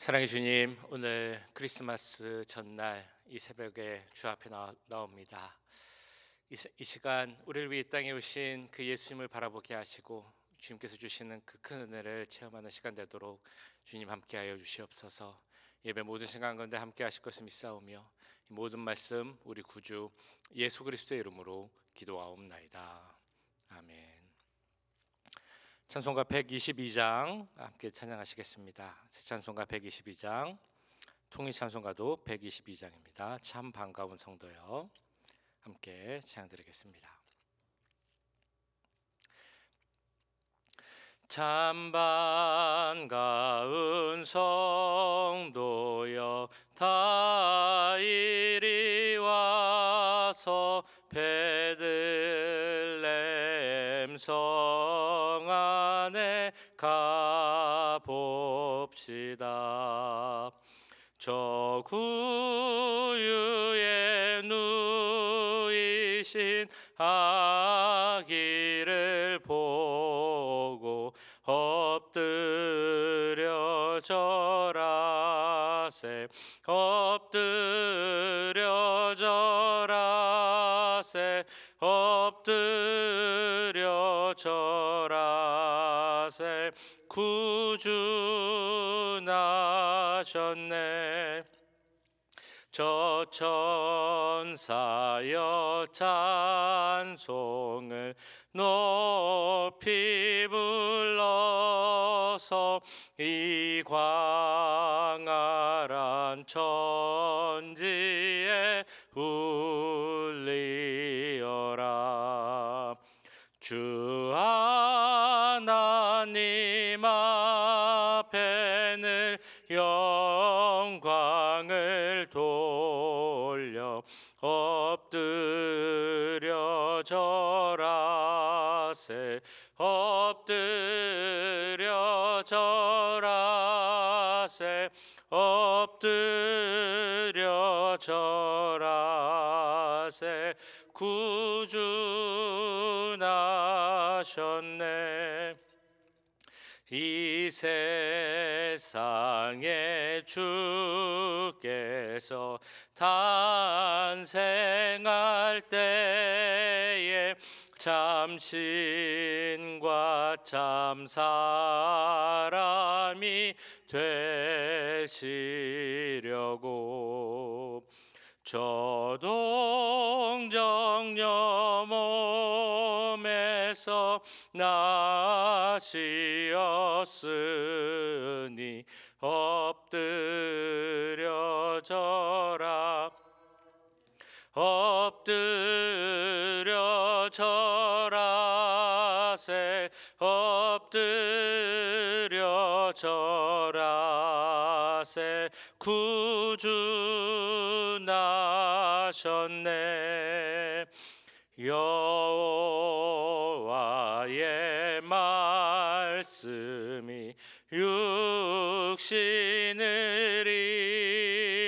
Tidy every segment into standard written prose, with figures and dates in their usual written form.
사랑의 주님, 오늘 크리스마스 전날 이 새벽에 주 앞에 나옵니다. 이 시간 우리를 위해 이 땅에 오신 그 예수님을 바라보게 하시고 주님께서 주시는 그 큰 은혜를 체험하는 시간 되도록 주님 함께하여 주시옵소서. 예배 모든 시간 가운데 함께 하실 것을 믿사오며 이 모든 말씀 우리 구주 예수 그리스도의 이름으로 기도하옵나이다. 아멘. 찬송가 122장 함께 찬양하시겠습니다. 새 찬송가 122장, 통일 찬송가도 122장입니다. 참 반가운 성도여, 함께 찬양드리겠습니다. 참 반가운 성도여, 다 이리 와서 베들레헴 성 안에 가봅시다. 저 구유에 누이신 아기를 보고 엎드려 절하세, 엎드려 절하세, 엎드려 절하세. 구주 나셨네. 저 천사여 찬송을 높이 불러서 이 광활한 천지에 울리어라. 주 하나님 앞에는 영광을 돌려 엎드려 절하세, 엎드려 절하세, 엎드려 절하세. 구주 나셨네. 이 세상에 주께서 탄생할 때에 참 신과 참 사람이 되시려고 저 동정녀 몸에서 나시었으니 엎드려 절하, 엎드려 절하세, 엎드려 절하세. 구주 나셨네. 여호와의 말씀이 육신을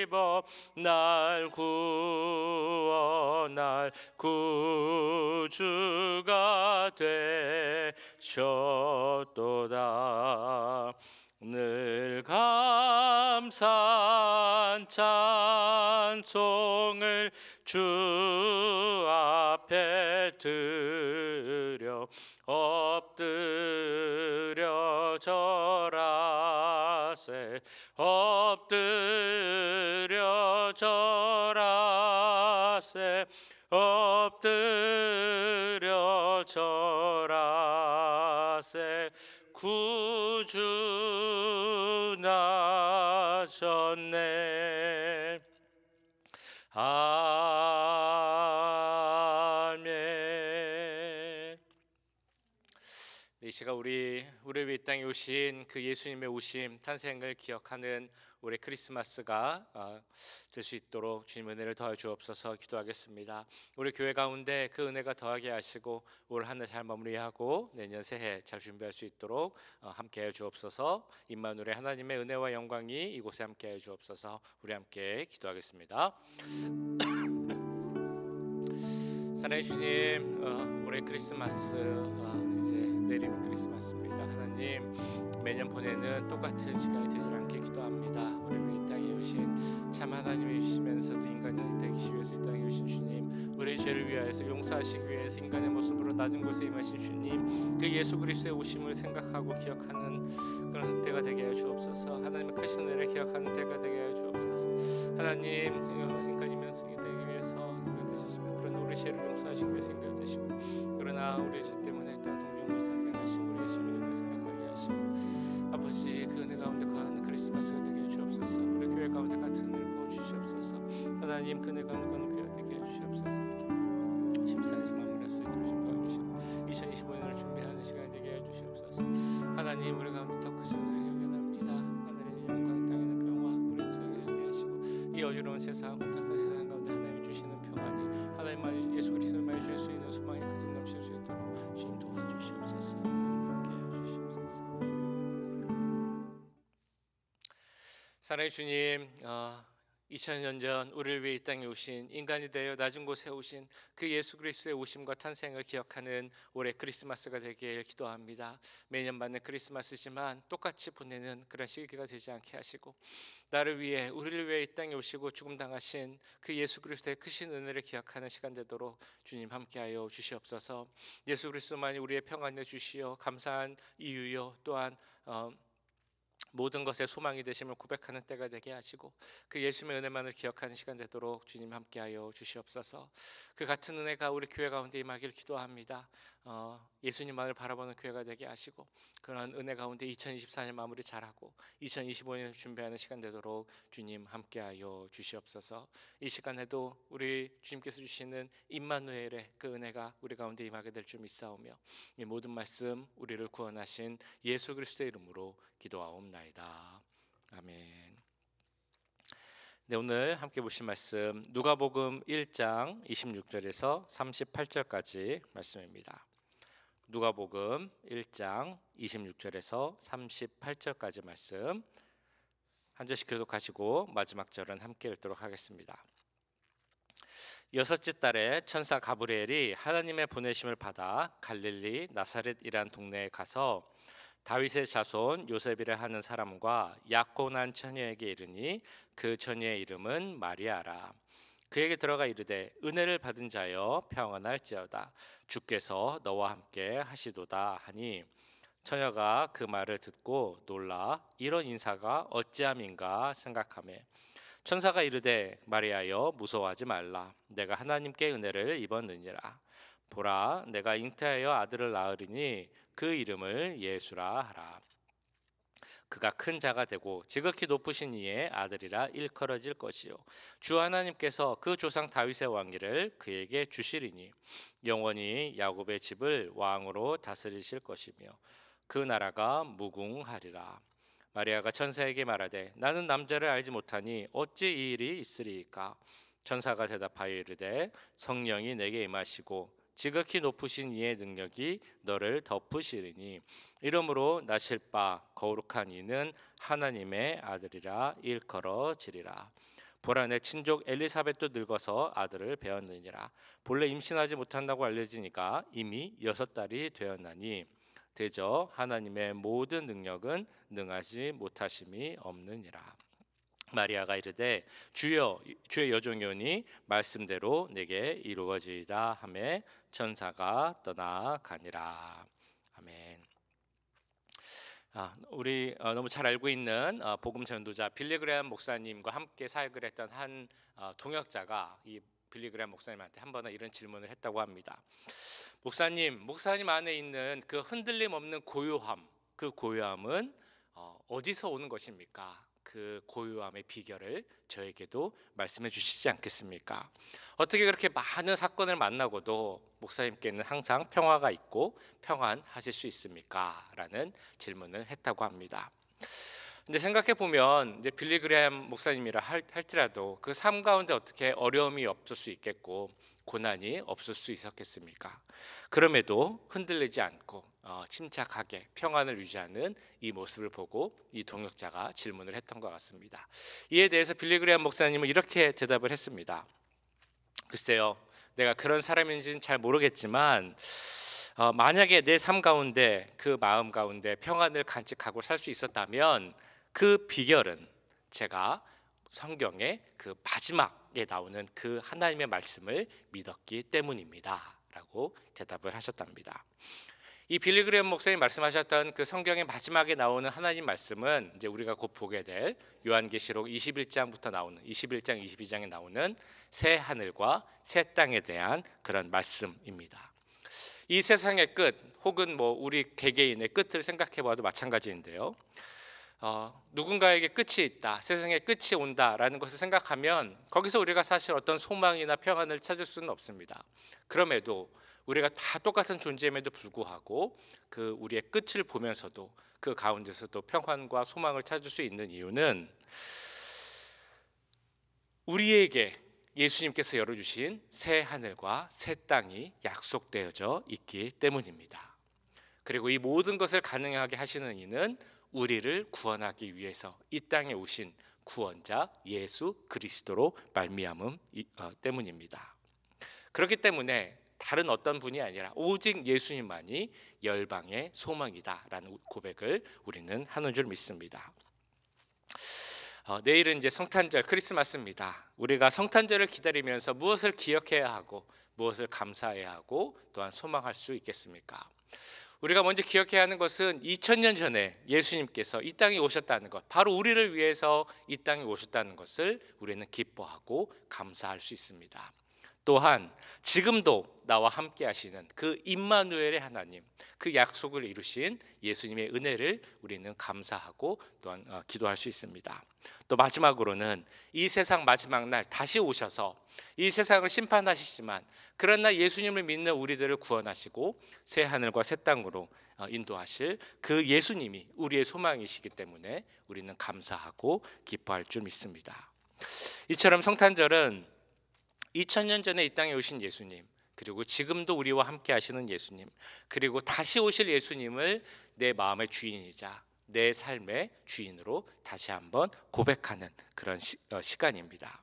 입어 날 구원할 구주가 되셨도다. 늘 감사한 찬송을 주 앞에 드려 엎드려 절하세, 엎드려 절하세, 엎드려 절하세. 구주 나셨네. 아멘. 이 시간 우리를 위해 이 땅에 오신 그 예수님의 오심, 탄생을 기억하는 올해 크리스마스가 될 수 있도록 주님 은혜를 더해 주옵소서. 기도하겠습니다. 우리 교회 가운데 그 은혜가 더하게 하시고 올 한 해 잘 마무리하고 내년 새해 잘 준비할 수 있도록 함께해 주옵소서. 임마누엘의 하나님의 은혜와 영광이 이곳에 함께해 주옵소서. 우리 함께 기도하겠습니다. 사랑해 주님, 올해 크리스마스 이제 내리면 크리스마스입니다. 하나님, 매년 보내는 똑같은 시간이 되지 않게 기도합니다. 우리 이 땅에 오신 참 하나님이시면서도 인간이 되기 위해서 이 땅에 오신 주님, 우리 죄를 위하여서 용서하시기 위해서 인간의 모습으로 낮은 곳에 임하신 주님, 그 예수 그리스도의 오심을 생각하고 기억하는 그런 때가 되게 하여 주옵소서. 하나님의 크신 은혜를 기억하는 때가 되게 하여 주옵소서. 하나님, 인간이면서 되기 위해서 그런 우리 죄를 용서하시기 위해서 인간 되시고, 그러나 우리 죄 때문에 또한 동정을 상생하시고 우리 예수님을 생각하게 하시고, 아버지 그 은혜 가운데 거하는 크리스마스가 되게 해주옵소서. 우리 교회 가운데 같은 은혜를 부어주시옵소서. 하나님, 그 은혜 가운데 거하는 교회 되게 해주시옵소서. 14년 마무리할 수 있도록 좀 도와주시고 2025년을 준비하는 시간이 되게 해주시옵소서. 하나님, 우리 가운데 더 크신 은혜를 경연합니다. 하늘의 영광, 땅에는 평화, 우리 지상에 함께하시고 이 어지러운 세상, 혼탁한 세상 가운데 하나님이 주시는 평안이, 하나님만 예수 그리스도만 주실 수 있는 소망이 가득 넘칠 수 있도록 주님 도와주시옵소서. 함께해 주시옵소서. 사랑의 주님, 2000년 전 우리를 위해 이 땅에 오신, 인간이 되어 낮은 곳에 오신 그 예수 그리스도의 오심과 탄생을 기억하는 올해 크리스마스가 되길 기도합니다. 매년 맞는 크리스마스지만 똑같이 보내는 그런 시기가 되지 않게 하시고, 나를 위해, 우리를 위해 이 땅에 오시고 죽음 당하신 그 예수 그리스도의 크신 은혜를 기억하는 시간 되도록 주님 함께하여 주시옵소서. 예수 그리스도만이 우리의 평안을 주시어 감사한 이유요, 또한 모든 것의 소망이 되심을 고백하는 때가 되게 하시고, 그 예수님의 은혜만을 기억하는 시간 되도록 주님 함께하여 주시옵소서. 그 같은 은혜가 우리 교회 가운데 임하길 기도합니다. 예수님만을 바라보는 교회가 되게 하시고, 그런 은혜 가운데 2024년 마무리 잘하고 2025년을 준비하는 시간 되도록 주님 함께하여 주시옵소서. 이 시간에도 우리 주님께서 주시는 임마누엘의 그 은혜가 우리 가운데 임하게 될 줄 믿사오며, 이 모든 말씀 우리를 구원하신 예수 그리스도의 이름으로 기도하옵나이다. 아멘. 네, 오늘 함께 보실 말씀 누가복음 1장 26절에서 38절까지 말씀입니다. 누가복음 1장 26절에서 38절까지 말씀 한 절씩 교독하시고 마지막 절은 함께 읽도록 하겠습니다. 여섯째 달에 천사 가브리엘이 하나님의 보내심을 받아 갈릴리 나사렛이란 동네에 가서 다윗의 자손 요셉이라 하는 사람과 약혼한 처녀에게 이르니 그 처녀의 이름은 마리아라. 그에게 들어가 이르되 은혜를 받은 자여 평안할지어다, 주께서 너와 함께 하시도다 하니, 처녀가 그 말을 듣고 놀라 이런 인사가 어찌함인가 생각하매, 천사가 이르되 마리아여 무서워하지 말라, 내가 하나님께 은혜를 입었느니라. 보라, 내가 잉태하여 아들을 낳으리니 그 이름을 예수라 하라. 그가 큰 자가 되고 지극히 높으신 이의 아들이라 일컬어질 것이요, 주 하나님께서 그 조상 다윗의 왕위를 그에게 주시리니 영원히 야곱의 집을 왕으로 다스리실 것이며 그 나라가 무궁하리라. 마리아가 천사에게 말하되 나는 남자를 알지 못하니 어찌 이 일이 있으리이까? 천사가 대답하여 이르되 성령이 내게 임하시고 지극히 높으신 이의 능력이 너를 덮으시리니 이러므로 나실 바 거룩한 이는 하나님의 아들이라 일컬어지리라. 보라, 내 친족 엘리사벳도 늙어서 아들을 배었느니라. 본래 임신하지 못한다고 알려지니까 이미 6달이 되었나니 대저 하나님의 모든 능력은 능하지 못하심이 없느니라. 마리아가 이르되 주여, 주의 여종이오니 말씀대로 내게 이루어지이다 하매 천사가 떠나가니라. 아멘. 우리 너무 잘 알고 있는 복음 전도자 빌리 그레엄 목사님과 함께 사역을 했던 한 동역자가 이 빌리 그레엄 목사님한테 한 번은 이런 질문을 했다고 합니다. 목사님 안에 있는 그 흔들림 없는 고요함, 그 고요함은 어디서 오는 것입니까? 그 고요함의 비결을 저에게도 말씀해 주시지 않겠습니까? 어떻게 그렇게 많은 사건을 만나고도 목사님께는 항상 평화가 있고 평안하실 수 있습니까? 라는 질문을 했다고 합니다. 근데 생각해 보면 이제 빌리 그레엄 목사님이라 할지라도 그 삶 가운데 어떻게 어려움이 없을 수 있겠고 고난이 없을 수 있었겠습니까? 그럼에도 흔들리지 않고 침착하게 평안을 유지하는 이 모습을 보고 이 동역자가 질문을 했던 것 같습니다. 이에 대해서 빌리 그레엄 목사님은 이렇게 대답을 했습니다. 글쎄요, 내가 그런 사람인지는 잘 모르겠지만 만약에 내 삶 가운데 그 마음 가운데 평안을 간직하고 살 수 있었다면 그 비결은 제가 성경의 그 마지막에 나오는 그 하나님의 말씀을 믿었기 때문입니다 라고 대답을 하셨답니다. 이 빌리 그레이엄 목사님 말씀하셨던 그 성경의 마지막에 나오는 하나님 말씀은 이제 우리가 곧 보게 될 요한계시록 21장부터 나오는 21장 22장에 나오는 새 하늘과 새 땅에 대한 그런 말씀입니다. 이 세상의 끝 혹은 뭐 우리 개개인의 끝을 생각해 봐도 마찬가지인데요. 누군가에게 끝이 있다, 세상에 끝이 온다라는 것을 생각하면 거기서 우리가 사실 어떤 소망이나 평안을 찾을 수는 없습니다. 그럼에도 우리가 다 똑같은 존재임에도 불구하고 그 우리의 끝을 보면서도 그 가운데서도 평안과 소망을 찾을 수 있는 이유는 우리에게 예수님께서 열어주신 새 하늘과 새 땅이 약속되어져 있기 때문입니다. 그리고 이 모든 것을 가능하게 하시는 이는 우리를 구원하기 위해서 이 땅에 오신 구원자 예수 그리스도로 말미암음 때문입니다. 그렇기 때문에 다른 어떤 분이 아니라 오직 예수님만이 열방의 소망이다라는 고백을 우리는 하는 줄 믿습니다. 내일은 이제 성탄절 크리스마스입니다. 우리가 성탄절을 기다리면서 무엇을 기억해야 하고 무엇을 감사해야 하고 또한 소망할 수 있겠습니까? 우리가 먼저 기억해야 하는 것은 2000년 전에 예수님께서 이 땅에 오셨다는 것, 바로 우리를 위해서 이 땅에 오셨다는 것을 우리는 기뻐하고 감사할 수 있습니다. 또한 지금도 나와 함께 하시는 그 임마누엘의 하나님, 그 약속을 이루신 예수님의 은혜를 우리는 감사하고 또한 기도할 수 있습니다. 또 마지막으로는 이 세상 마지막 날 다시 오셔서 이 세상을 심판하시지만 그러나 예수님을 믿는 우리들을 구원하시고 새 하늘과 새 땅으로 인도하실 그 예수님이 우리의 소망이시기 때문에 우리는 감사하고 기뻐할 줄 믿습니다. 이처럼 성탄절은 2000년 전에 이 땅에 오신 예수님, 그리고 지금도 우리와 함께 하시는 예수님, 그리고 다시 오실 예수님을 내 마음의 주인이자 내 삶의 주인으로 다시 한번 고백하는 그런 시간입니다.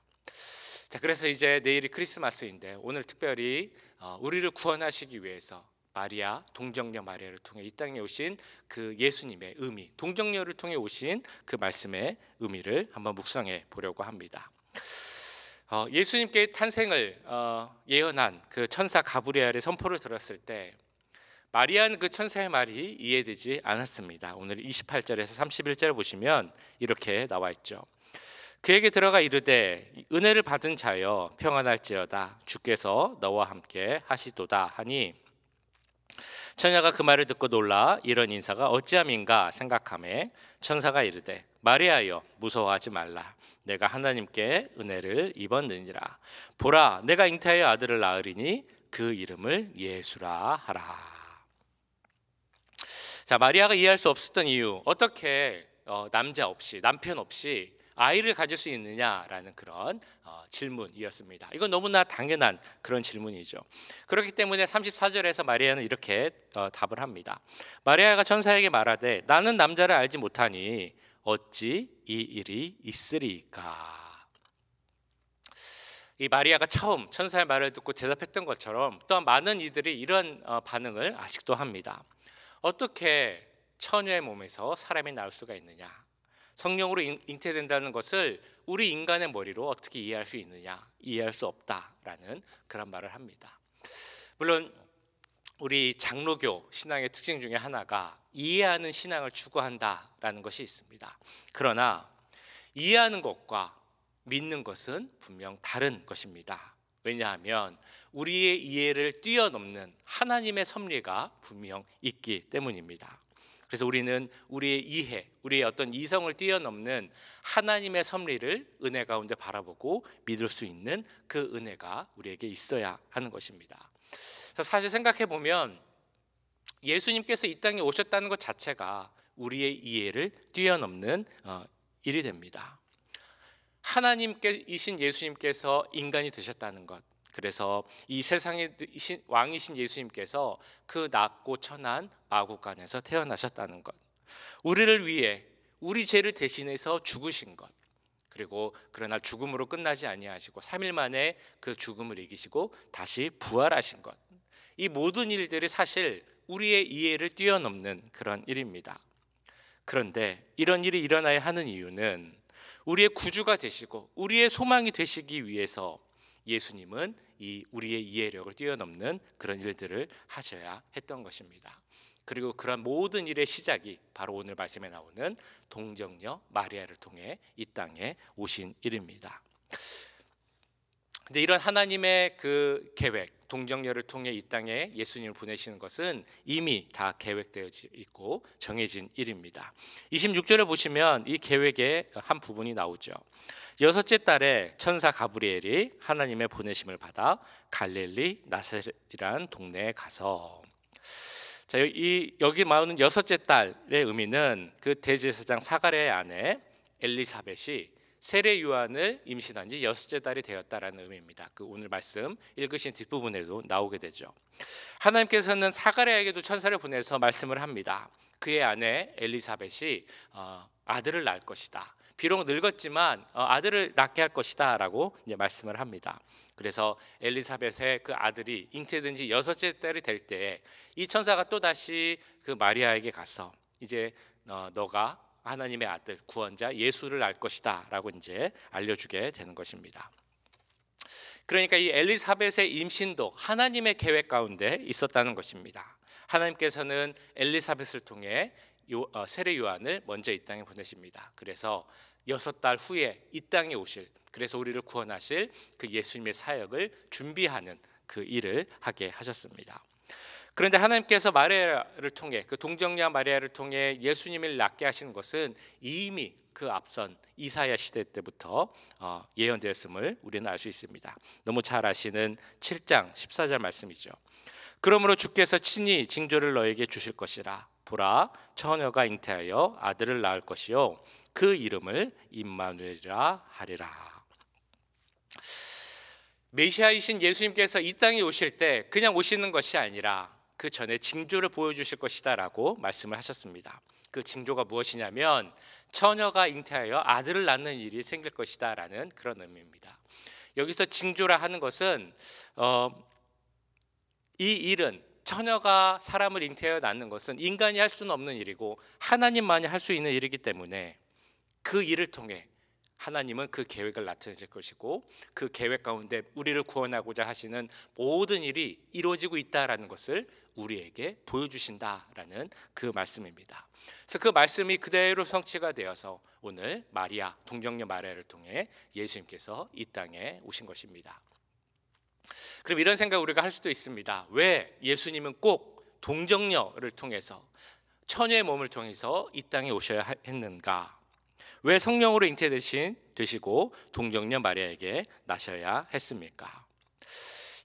자, 그래서 이제 내일이 크리스마스인데 오늘 특별히 우리를 구원하시기 위해서 마리아, 동정녀 마리아를 통해 이 땅에 오신 그 예수님의 의미, 동정녀를 통해 오신 그 말씀의 의미를 한번 묵상해 보려고 합니다. 예수님께 탄생을 예언한 그 천사 가브리엘의 선포를 들었을 때 마리아는 그 천사의 말이 이해되지 않았습니다. 오늘 28절에서 31절 보시면 이렇게 나와 있죠. 그에게 들어가 이르되 은혜를 받은 자여 평안할지어다 주께서 너와 함께 하시도다 하니 처녀가 그 말을 듣고 놀라 이런 인사가 어찌함인가 생각하매 천사가 이르되 마리아여 무서워하지 말라 내가 하나님께 은혜를 입었느니라 보라 내가 잉태하여 아들을 낳으리니 그 이름을 예수라 하라. 자, 마리아가 이해할 수 없었던 이유, 어떻게 남자 없이 남편 없이 아이를 가질 수 있느냐라는 그런 질문이었습니다. 이건 너무나 당연한 그런 질문이죠. 그렇기 때문에 34절에서 마리아는 이렇게 답을 합니다. 마리아가 천사에게 말하되 나는 남자를 알지 못하니 어찌 이 일이 있으리까. 이 마리아가 처음 천사의 말을 듣고 대답했던 것처럼 또한 많은 이들이 이런 반응을 아직도 합니다. 어떻게 처녀의 몸에서 사람이 나올 수가 있느냐, 성령으로 잉태된다는 것을 우리 인간의 머리로 어떻게 이해할 수 있느냐, 이해할 수 없다라는 그런 말을 합니다. 물론 우리 장로교 신앙의 특징 중에 하나가 이해하는 신앙을 추구한다라는 것이 있습니다. 그러나 이해하는 것과 믿는 것은 분명 다른 것입니다. 왜냐하면 우리의 이해를 뛰어넘는 하나님의 섭리가 분명 있기 때문입니다. 그래서 우리는 우리의 이해, 우리의 어떤 이성을 뛰어넘는 하나님의 섭리를 은혜 가운데 바라보고 믿을 수 있는 그 은혜가 우리에게 있어야 하는 것입니다. 사실 생각해 보면 예수님께서 이 땅에 오셨다는 것 자체가 우리의 이해를 뛰어넘는 일이 됩니다. 하나님께이신 예수님께서 인간이 되셨다는 것, 그래서 이 세상의 왕이신 예수님께서 그 낮고 천한 마구간에서 태어나셨다는 것, 우리를 위해 우리 죄를 대신해서 죽으신 것, 그리고 그러나 죽음으로 끝나지 아니하시고 3일 만에 그 죽음을 이기시고 다시 부활하신 것, 이 모든 일들이 사실 우리의 이해를 뛰어넘는 그런 일입니다. 그런데 이런 일이 일어나야 하는 이유는 우리의 구주가 되시고 우리의 소망이 되시기 위해서 예수님은 이 우리의 이해력을 뛰어넘는 그런 일들을 하셔야 했던 것입니다. 그리고 그런 모든 일의 시작이 바로 오늘 말씀에 나오는 동정녀 마리아를 통해 이 땅에 오신 일입니다. 근데 이런 하나님의 그 계획, 동정녀를 통해 이 땅에 예수님을 보내시는 것은 이미 다 계획되어 있고 정해진 일입니다. 26절을 보시면 이 계획의 한 부분이 나오죠. 여섯째 달에 천사 가브리엘이 하나님의 보내심을 받아 갈릴리 나사렛이라는 동네에 가서, 자, 여기 나오는 여섯째 달의 의미는 그 대제사장 사가랴의 아내 엘리사벳이 세례 요한을 임신한 지 여섯째 달이 되었다라는 의미입니다. 그 오늘 말씀 읽으신 뒷부분에도 나오게 되죠. 하나님께서는 사가랴에게도 천사를 보내서 말씀을 합니다. 그의 아내 엘리사벳이 아들을 낳을 것이다. 비록 늙었지만 아들을 낳게 할 것이다 라고 이제 말씀을 합니다. 그래서 엘리사벳의 그 아들이 잉태된 지 여섯째 달이 될 때에 이 천사가 또다시 그 마리아에게 가서 이제 너가 하나님의 아들 구원자 예수를 낳을 것이다 라고 이제 알려주게 되는 것입니다. 그러니까 이 엘리사벳의 임신도 하나님의 계획 가운데 있었다는 것입니다. 하나님께서는 엘리사벳을 통해 세례 요한을 먼저 이 땅에 보내십니다. 그래서 6달 후에 이 땅에 오실, 그래서 우리를 구원하실 그 예수님의 사역을 준비하는 그 일을 하게 하셨습니다. 그런데 하나님께서 마리아를 통해, 그 동정녀 마리아를 통해 예수님을 낳게 하신 것은 이미 그 앞선 이사야 시대 때부터 예언되었음을 우리는 알 수 있습니다. 너무 잘 아시는 7장 14절 말씀이죠. 그러므로 주께서 친히 징조를 너에게 주실 것이라. 보라, 처녀가 잉태하여 아들을 낳을 것이요 그 이름을 임마누엘이라 하리라. 메시아이신 예수님께서 이 땅에 오실 때 그냥 오시는 것이 아니라 그 전에 징조를 보여주실 것이다 라고 말씀을 하셨습니다. 그 징조가 무엇이냐면 처녀가 잉태하여 아들을 낳는 일이 생길 것이다 라는 그런 의미입니다. 여기서 징조라 하는 것은 이 일은, 처녀가 사람을 잉태하여 낳는 것은 인간이 할 수는 없는 일이고 하나님만이 할 수 있는 일이기 때문에 그 일을 통해 하나님은 그 계획을 나타내실 것이고 그 계획 가운데 우리를 구원하고자 하시는 모든 일이 이루어지고 있다라는 것을 우리에게 보여주신다라는 그 말씀입니다. 그래서 그 말씀이 그대로 성취가 되어서 오늘 마리아, 동정녀 마리아를 통해 예수님께서 이 땅에 오신 것입니다. 그럼 이런 생각 우리가 할 수도 있습니다. 왜 예수님은 꼭 동정녀를 통해서, 처녀의 몸을 통해서 이 땅에 오셔야 했는가? 왜 성령으로 잉태되시고 동정녀 마리아에게 나셔야 했습니까?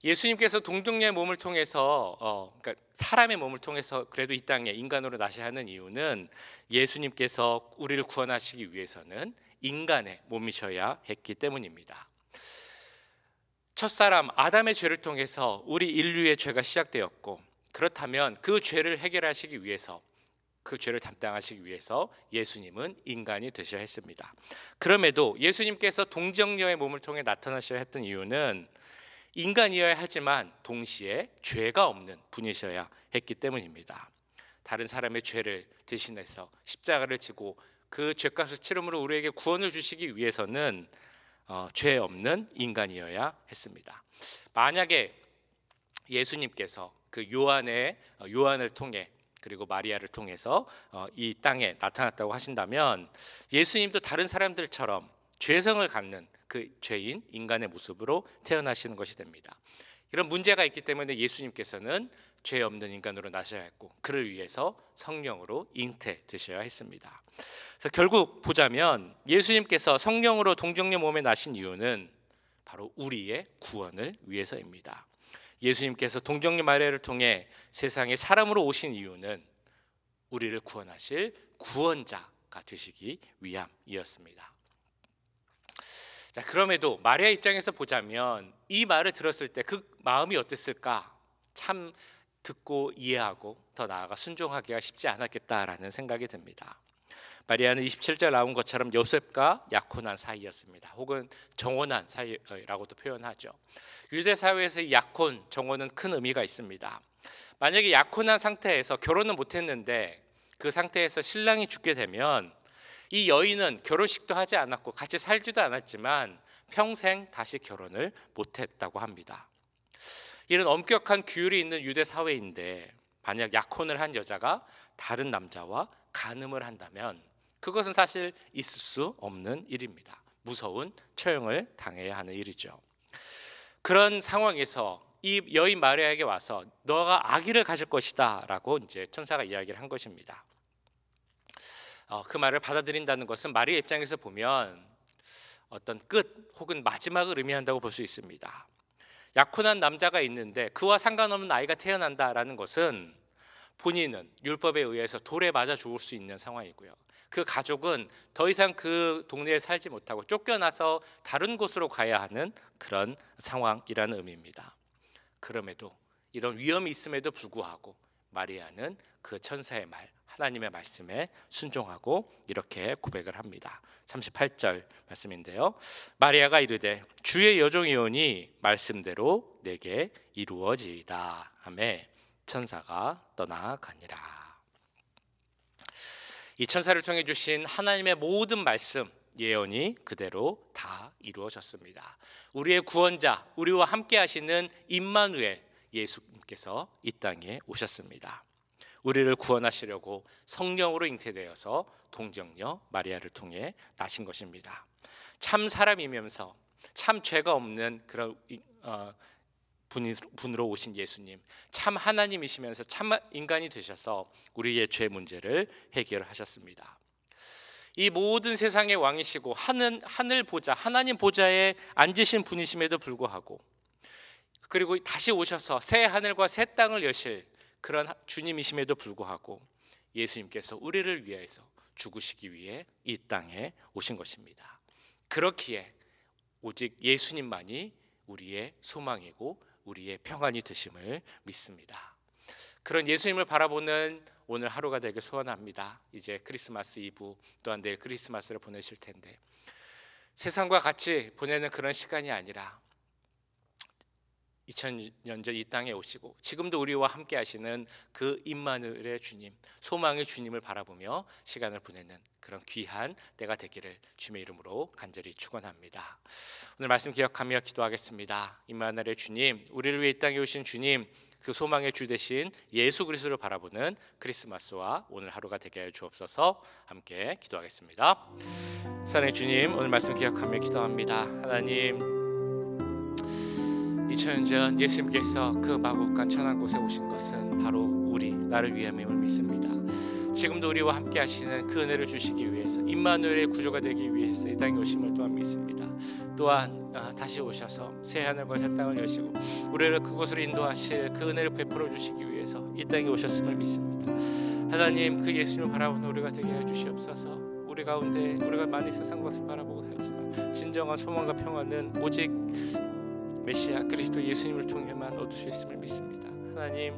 예수님께서 동정녀의 몸을 통해서 그러니까 사람의 몸을 통해서 그래도 이 땅에 인간으로 나셔야 하는 이유는 예수님께서 우리를 구원하시기 위해서는 인간의 몸이셔야 했기 때문입니다. 첫사람 아담의 죄를 통해서 우리 인류의 죄가 시작되었고, 그렇다면 그 죄를 해결하시기 위해서, 그 죄를 담당하시기 위해서 예수님은 인간이 되셔야 했습니다. 그럼에도 예수님께서 동정녀의 몸을 통해 나타나셔야 했던 이유는 인간이어야 하지만 동시에 죄가 없는 분이셔야 했기 때문입니다. 다른 사람의 죄를 대신해서 십자가를 지고 그 죄값을 치름으로 우리에게 구원을 주시기 위해서는 죄 없는 인간이어야 했습니다. 만약에 예수님께서 그 요한을 통해 그리고 마리아를 통해서 이 땅에 나타났다고 하신다면 예수님도 다른 사람들처럼 죄성을 갖는 그 죄인 인간의 모습으로 태어나시는 것이 됩니다. 이런 문제가 있기 때문에 예수님께서는 죄 없는 인간으로 나셔야 했고, 그를 위해서 성령으로 잉태되셔야 했습니다. 그래서 결국 보자면 예수님께서 성령으로 동정녀 몸에 나신 이유는 바로 우리의 구원을 위해서입니다. 예수님께서 동정녀 마리아를 통해 세상에 사람으로 오신 이유는 우리를 구원하실 구원자가 되시기 위함이었습니다. 자, 그럼에도 마리아 입장에서 보자면 이 말을 들었을 때 그 마음이 어땠을까? 참 듣고 이해하고 더 나아가 순종하기가 쉽지 않았겠다라는 생각이 듭니다. 마리아는 27절 나온 것처럼 요셉과 약혼한 사이였습니다. 혹은 정혼한 사이라고도 표현하죠. 유대 사회에서 이 약혼, 정혼은 큰 의미가 있습니다. 만약에 약혼한 상태에서 결혼은 못했는데 그 상태에서 신랑이 죽게 되면 이 여인은 결혼식도 하지 않았고 같이 살지도 않았지만 평생 다시 결혼을 못했다고 합니다. 이런 엄격한 규율이 있는 유대 사회인데 만약 약혼을 한 여자가 다른 남자와 간음을 한다면 그것은 사실 있을 수 없는 일입니다. 무서운 처형을 당해야 하는 일이죠. 그런 상황에서 이 여인 마리아에게 와서 너가 아기를 가질 것이다 라고 이제 천사가 이야기를 한 것입니다. 그 말을 받아들인다는 것은 마리아 입장에서 보면 어떤 끝 혹은 마지막을 의미한다고 볼 수 있습니다. 약혼한 남자가 있는데 그와 상관없는 아이가 태어난다라는 것은 본인은 율법에 의해서 돌에 맞아 죽을 수 있는 상황이고요. 그 가족은 더 이상 그 동네에 살지 못하고 쫓겨나서 다른 곳으로 가야 하는 그런 상황이라는 의미입니다. 그럼에도 이런 위험이 있음에도 불구하고 마리아는 그 천사의 말, 하나님의 말씀에 순종하고 이렇게 고백을 합니다. 38절 말씀인데요. 마리아가 이르되 주의 여종이오니 말씀대로 내게 이루어지이다 하며 천사가 떠나가니라. 이 천사를 통해 주신 하나님의 모든 말씀, 예언이 그대로 다 이루어졌습니다. 우리의 구원자, 우리와 함께 하시는 임마누엘 예수님께서 이 땅에 오셨습니다. 우리를 구원하시려고 성령으로 잉태되어서 동정녀 마리아를 통해 나신 것입니다. 참 사람이면서 참 죄가 없는 그런 분으로 오신 예수님, 참 하나님이시면서 참 인간이 되셔서 우리의 죄 문제를 해결하셨습니다. 이 모든 세상의 왕이시고 하늘 보좌, 하나님 보좌에 앉으신 분이심에도 불구하고 그리고 다시 오셔서 새 하늘과 새 땅을 여실 그런 주님이심에도 불구하고 예수님께서 우리를 위해서 죽으시기 위해 이 땅에 오신 것입니다. 그렇기에 오직 예수님만이 우리의 소망이고 우리의 평안이 되심을 믿습니다. 그런 예수님을 바라보는 오늘 하루가 되길 소원합니다. 이제 크리스마스 이브 또한 내일 크리스마스를 보내실 텐데 세상과 같이 보내는 그런 시간이 아니라 2000년 전 이 땅에 오시고 지금도 우리와 함께 하시는 그 임마누엘의 주님, 소망의 주님을 바라보며 시간을 보내는 그런 귀한 때가 되기를 주님의 이름으로 간절히 축원합니다. 오늘 말씀 기억하며 기도하겠습니다. 임마누엘의 주님, 우리를 위해 이 땅에 오신 주님, 그 소망의 주 되신 예수 그리스도를 바라보는 크리스마스와 오늘 하루가 되게 하여 주옵소서. 함께 기도하겠습니다. 사랑의 주님, 오늘 말씀 기억하며 기도합니다. 하나님, 2000년 전 예수님께서 그 마국간 천한 곳에 오신 것은 바로 우리 나를 위함임을 믿습니다. 지금도 우리와 함께 하시는 그 은혜를 주시기 위해서 임마누엘의 구조가 되기 위해서 이 땅에 오심을 또한 믿습니다. 또한 다시 오셔서 새 하늘과 새 땅을 여시고 우리를 그곳으로 인도하실 그 은혜를 베풀어 주시기 위해서 이 땅에 오셨음을 믿습니다. 하나님, 그 예수님을 바라보는 우리가 되게 해 주시옵소서. 우리 가운데 우리가 많이 세상 것을 바라보고 살지만 진정한 소망과 평안은 오직 메시아 그리스도 예수님을 통해만 얻을 수 있음을 믿습니다. 하나님,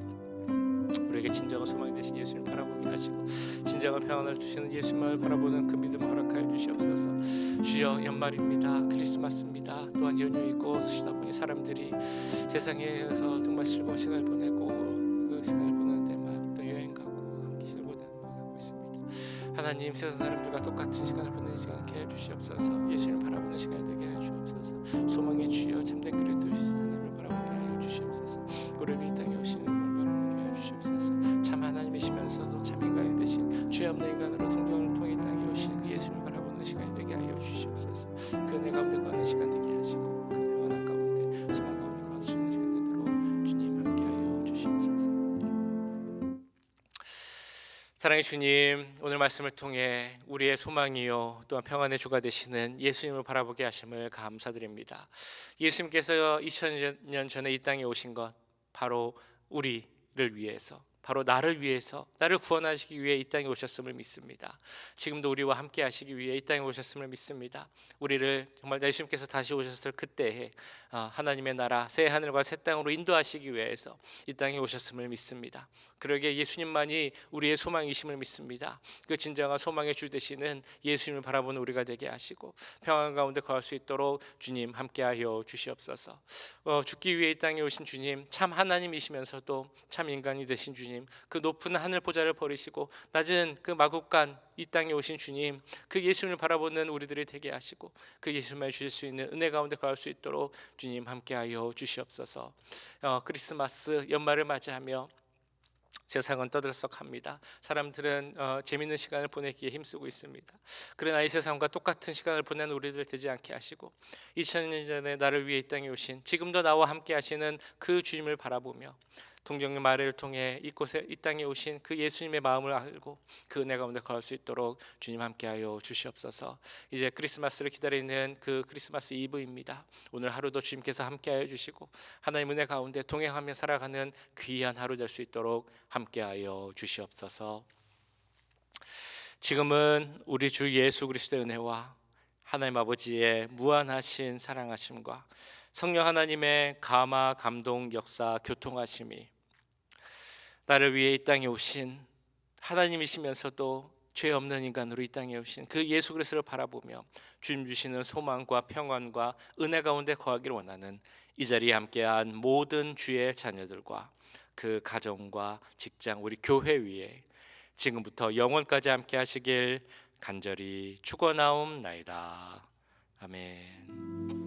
우리에게 진정한 소망이 되신 예수님을 바라보게 하시고 진정한 평안을 주시는 예수님을 바라보는 그 믿음을 허락하여 주시옵소서. 주여, 연말입니다. 크리스마스입니다. 또한 연휴이고 그러시다 보니 사람들이 세상에서 정말 즐거운 시간을 보내고 그 시간을 보내는 데만 또 여행 가고 함께 즐거운 하고 있습니다. 하나님, 세상 사람들과 똑같은 시간을 보내는 시간을 해 주시옵소서. 예수님을 바라보는 시간이 되게 해 주옵소서. 소망의 주여, 참된 그리스도이신 하나님을 바라보게 하여 주시옵소서. 우리를 이 땅에 오시는 주시옵소서. 참 하나님이시면서도 참 인간이 되신 죄 없는 인간으로 성경을 통해 이 땅에 오신 그 예수를 바라보는 시간이 되게 하여 주시옵소서. 그 은혜 가운데 거하는 시간 되게 하시고 그 평안한 가운데 소망 가운데 거하시는 시간 되도록 주님 함께 하여 주시옵소서. 사랑의 주님, 오늘 말씀을 통해 우리의 소망이요 또한 평안의 주가 되시는 예수님을 바라보게 하심을 감사드립니다. 예수님께서 2000년 전에 이 땅에 오신 것 바로 우리를 위해서, 바로 나를 위해서, 나를 구원하시기 위해 이 땅에 오셨음을 믿습니다. 지금도 우리와 함께 하시기 위해 이 땅에 오셨음을 믿습니다. 우리를 정말 예수님께서 다시 오셨을 그때에 하나님의 나라 새 하늘과 새 땅으로 인도하시기 위해서 이 땅에 오셨음을 믿습니다. 그러기에 예수님만이 우리의 소망이심을 믿습니다. 그 진정한 소망의 주 되시는 예수님을 바라보는 우리가 되게 하시고 평안 가운데 거할 수 있도록 주님 함께하여 주시옵소서. 죽기 위해 이 땅에 오신 주님, 참 하나님이시면서도 참 인간이 되신 주님, 그 높은 하늘 보좌를 버리시고 낮은 그 마국간 이 땅에 오신 주님, 그 예수님을 바라보는 우리들이 되게 하시고 그 예수님을 주실 수 있는 은혜 가운데 거할 수 있도록 주님 함께하여 주시옵소서. 크리스마스 연말을 맞이하며 세상은 떠들썩합니다. 사람들은 재밌는 시간을 보내기에 힘쓰고 있습니다. 그러나 이 세상과 똑같은 시간을 보내는 우리들 되지 않게 하시고 2000년 전에 나를 위해 이 땅에 오신, 지금도 나와 함께 하시는 그 주님을 바라보며 동정의 말을 통해 이곳에 이 땅에 오신 그 예수님의 마음을 알고 그 은혜 가운데 거할 수 있도록 주님 함께하여 주시옵소서. 이제 크리스마스를 기다리는 그 크리스마스 이브입니다. 오늘 하루도 주님께서 함께하여 주시고 하나님 은혜 가운데 동행하며 살아가는 귀한 하루 될 수 있도록 함께하여 주시옵소서. 지금은 우리 주 예수 그리스도의 은혜와 하나님 아버지의 무한하신 사랑하심과 성령 하나님의 감화 감동 역사 교통하심이 나를 위해 이 땅에 오신 하나님이시면서도 죄 없는 인간으로 이 땅에 오신 그 예수 그리스도를 바라보며 주님 주시는 소망과 평안과 은혜 가운데 거하기를 원하는 이 자리에 함께한 모든 주의 자녀들과 그 가정과 직장, 우리 교회 위에 지금부터 영원까지 함께 하시길 간절히 축원하옵나이다. 아멘.